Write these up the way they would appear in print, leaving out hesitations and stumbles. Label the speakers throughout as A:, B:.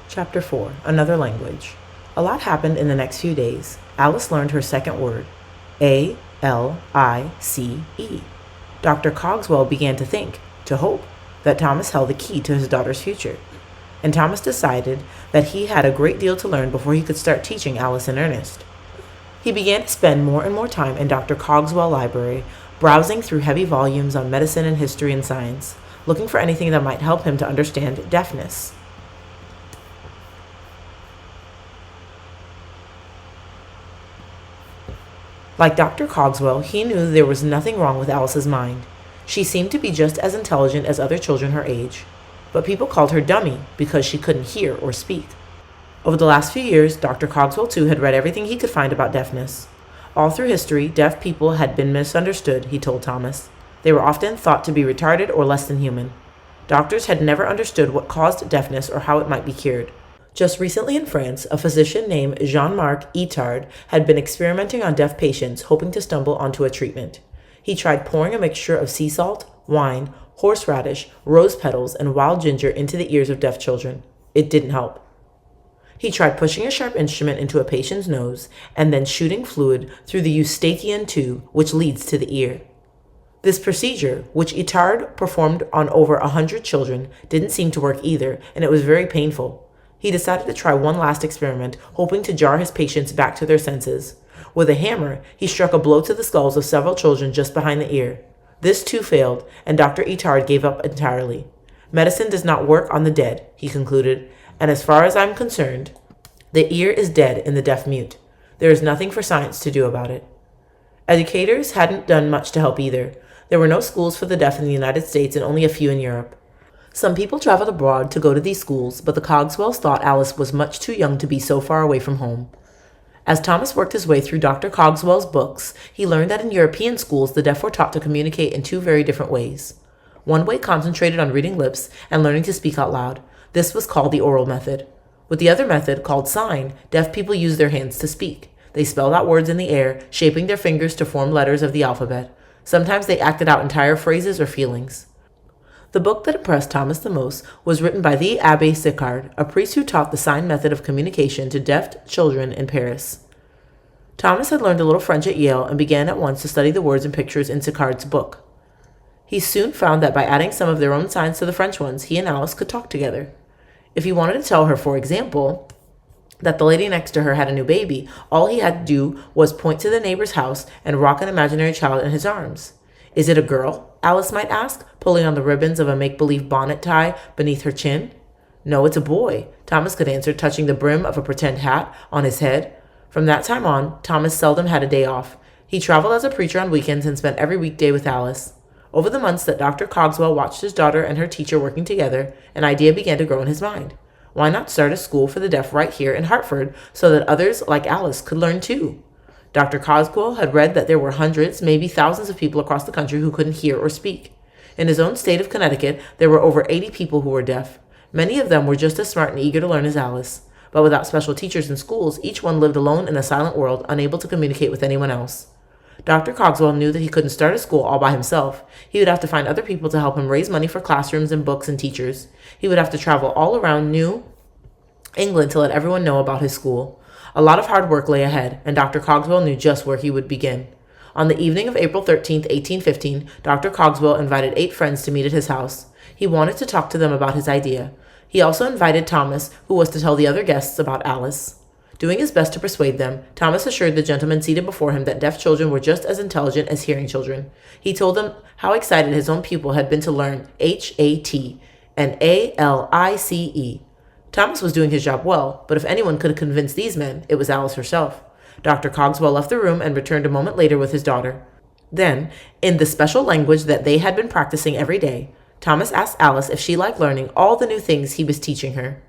A: Chapter 4 Another Language. A lot happened in the next few days. Alice learned her second word, Alice. Dr. Cogswell began to think, to hope, that Thomas held the key to his daughter's future. And Thomas decided that he had a great deal to learn before he could start teaching Alice in earnest. He began to spend more and more time in Dr. Cogswell's library, browsing through heavy volumes on medicine and history and science, looking for anything that might help him to understand deafness. Like Dr. Cogswell, he knew there was nothing wrong with Alice's mind. She seemed to be just as intelligent as other children her age, but people called her dummy because she couldn't hear or speak. Over the last few years, Dr. Cogswell too had read everything he could find about deafness. All through history, deaf people had been misunderstood, he told Thomas. They were often thought to be retarded or less than human. Doctors had never understood what caused deafness or how it might be cured. Just recently in France, a physician named Jean-Marc Itard had been experimenting on deaf patients, hoping to stumble onto a treatment. He tried pouring a mixture of sea salt, wine, horseradish, rose petals, and wild ginger into the ears of deaf children. It didn't help. He tried pushing a sharp instrument into a patient's nose and then shooting fluid through the Eustachian tube, which leads to the ear. This procedure, which Itard performed on over 100 children, didn't seem to work either, and it was very painful. He decided to try one last experiment, hoping to jar his patients back to their senses. With a hammer, he struck a blow to the skulls of several children just behind the ear. This too failed, and Dr. Itard gave up entirely. Medicine does not work on the dead, he concluded, and as far as I'm concerned, the ear is dead in the deaf-mute. There is nothing for science to do about it. Educators hadn't done much to help either. There were no schools for the deaf in the United States and only a few in Europe. Some people traveled abroad to go to these schools, but the Cogswells thought Alice was much too young to be so far away from home. As Thomas worked his way through Dr. Cogswell's books, he learned that in European schools the deaf were taught to communicate in two very different ways. One way concentrated on reading lips and learning to speak out loud. This was called the oral method. With the other method, called sign, deaf people used their hands to speak. They spelled out words in the air, shaping their fingers to form letters of the alphabet. Sometimes they acted out entire phrases or feelings. The book that impressed Thomas the most was written by the Abbé Sicard, a priest who taught the sign method of communication to deaf children in Paris. Thomas had learned a little French at Yale and began at once to study the words and pictures in Sicard's book. He soon found that by adding some of their own signs to the French ones, he and Alice could talk together. If he wanted to tell her, for example, that the lady next to her had a new baby, all he had to do was point to the neighbor's house and rock an imaginary child in his arms. Is it a girl? Alice might ask, pulling on the ribbons of a make-believe bonnet tie beneath her chin. No, it's a boy, Thomas could answer, touching the brim of a pretend hat on his head. From that time on, Thomas seldom had a day off. He traveled as a preacher on weekends and spent every weekday with Alice. Over the months that Dr. Cogswell watched his daughter and her teacher working together, an idea began to grow in his mind. Why not start a school for the deaf right here in Hartford so that others like Alice could learn too? Dr. Cogswell had read that there were hundreds, maybe thousands of people across the country who couldn't hear or speak. In his own state of Connecticut, there were over 80 people who were deaf. Many of them were just as smart and eager to learn as Alice. But without special teachers in schools, each one lived alone in a silent world, unable to communicate with anyone else. Dr. Cogswell knew that he couldn't start a school all by himself. He would have to find other people to help him raise money for classrooms and books and teachers. He would have to travel all around New England to let everyone know about his school. A lot of hard work lay ahead, and Dr. Cogswell knew just where he would begin. On the evening of April 13, 1815, Dr. Cogswell invited 8 friends to meet at his house. He wanted to talk to them about his idea. He also invited Thomas, who was to tell the other guests about Alice. Doing his best to persuade them, Thomas assured the gentlemen seated before him that deaf children were just as intelligent as hearing children. He told them how excited his own pupil had been to learn H-A-T and A-L-I-C-E. Thomas was doing his job well, but if anyone could convince these men, it was Alice herself. Dr. Cogswell left the room and returned a moment later with his daughter. Then, in the special language that they had been practicing every day, Thomas asked Alice if she liked learning all the new things he was teaching her.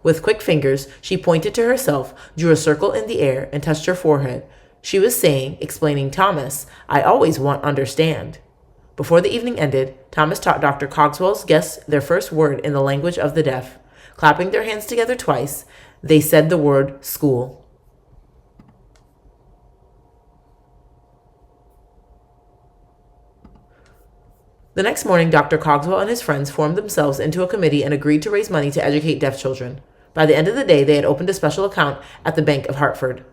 A: With quick fingers, she pointed to herself, drew a circle in the air, and touched her forehead. She was saying, explaining, Thomas, I always want understand. Before the evening ended, Thomas taught Dr. Cogswell's guests their first word in the language of the deaf. Clapping their hands together twice, they said the word school. The next morning, Dr. Cogswell and his friends formed themselves into a committee and agreed to raise money to educate deaf children. By the end of the day, they had opened a special account at the Bank of Hartford.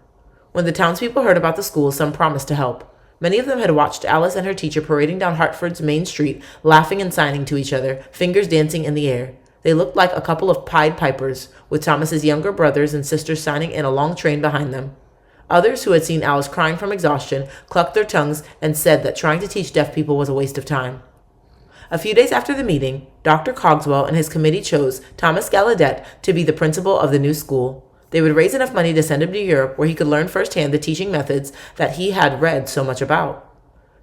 A: When the townspeople heard about the school, some promised to help. Many of them had watched Alice and her teacher parading down Hartford's main street, laughing and signing to each other, fingers dancing in the air. They looked like a couple of Pied Pipers, with Thomas's younger brothers and sisters signing in a long train behind them. Others who had seen Alice crying from exhaustion clucked their tongues and said that trying to teach deaf people was a waste of time. A few days after the meeting, Dr. Cogswell and his committee chose Thomas Gallaudet to be the principal of the new school. They would raise enough money to send him to Europe, where he could learn firsthand the teaching methods that he had read so much about.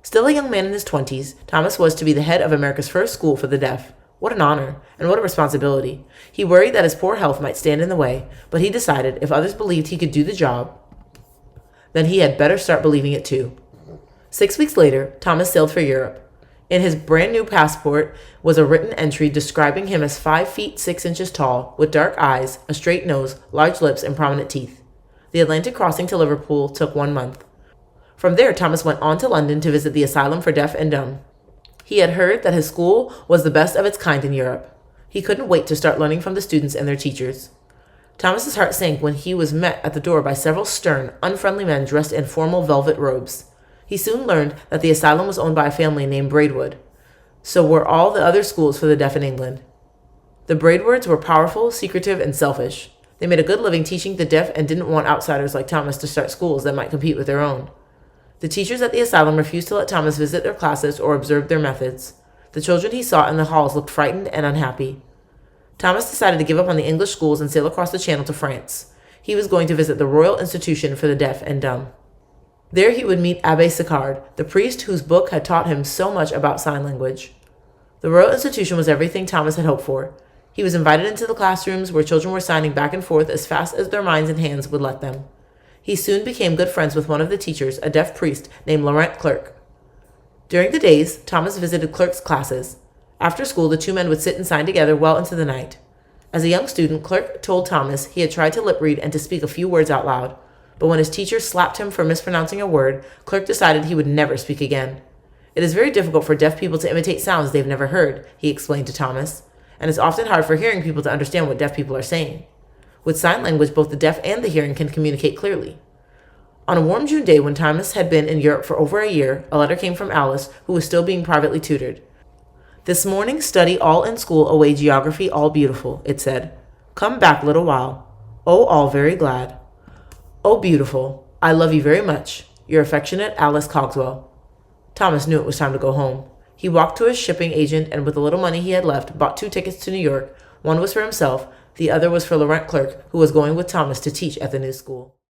A: Still a young man in his 20s, Thomas was to be the head of America's first school for the deaf. What an honor, and what a responsibility. He worried that his poor health might stand in the way, but he decided if others believed he could do the job, then he had better start believing it too. 6 weeks later, Thomas sailed for Europe. In his brand new passport was a written entry describing him as 5 feet 6 inches tall, with dark eyes, a straight nose, large lips, and prominent teeth. The Atlantic crossing to Liverpool took 1 month. From there, Thomas went on to London to visit the Asylum for Deaf and Dumb. He had heard that his school was the best of its kind in Europe. He couldn't wait to start learning from the students and their teachers. Thomas's heart sank when he was met at the door by several stern, unfriendly men dressed in formal velvet robes. He soon learned that the asylum was owned by a family named Braidwood. So were all the other schools for the deaf in England. The Braidwoods were powerful, secretive, and selfish. They made a good living teaching the deaf and didn't want outsiders like Thomas to start schools that might compete with their own. The teachers at the asylum refused to let Thomas visit their classes or observe their methods. The children he saw in the halls looked frightened and unhappy. Thomas decided to give up on the English schools and sail across the Channel to France. He was going to visit the Royal Institution for the Deaf and Dumb. There he would meet Abbé Sicard, the priest whose book had taught him so much about sign language. The Royal Institution was everything Thomas had hoped for. He was invited into the classrooms where children were signing back and forth as fast as their minds and hands would let them. He soon became good friends with one of the teachers, a deaf priest named Laurent Clerc. During the days, Thomas visited Clerc's classes. After school, the two men would sit and sign together well into the night. As a young student, Clerc told Thomas he had tried to lip read and to speak a few words out loud. But when his teacher slapped him for mispronouncing a word, Clerc decided he would never speak again. It is very difficult for deaf people to imitate sounds they've never heard, he explained to Thomas, and it's often hard for hearing people to understand what deaf people are saying. With sign language, both the deaf and the hearing can communicate clearly. On a warm June day when Thomas had been in Europe for over a year, a letter came from Alice, who was still being privately tutored. "This morning study all in school away geography all beautiful," it said. "Come back little while. Oh, all very glad. Oh, beautiful. I love you very much. Your affectionate Alice Cogswell." Thomas knew it was time to go home. He walked to his shipping agent and with the little money he had left, bought 2 tickets to New York. One was for himself, the other was for Laurent Clerc, who was going with Thomas to teach at the new school.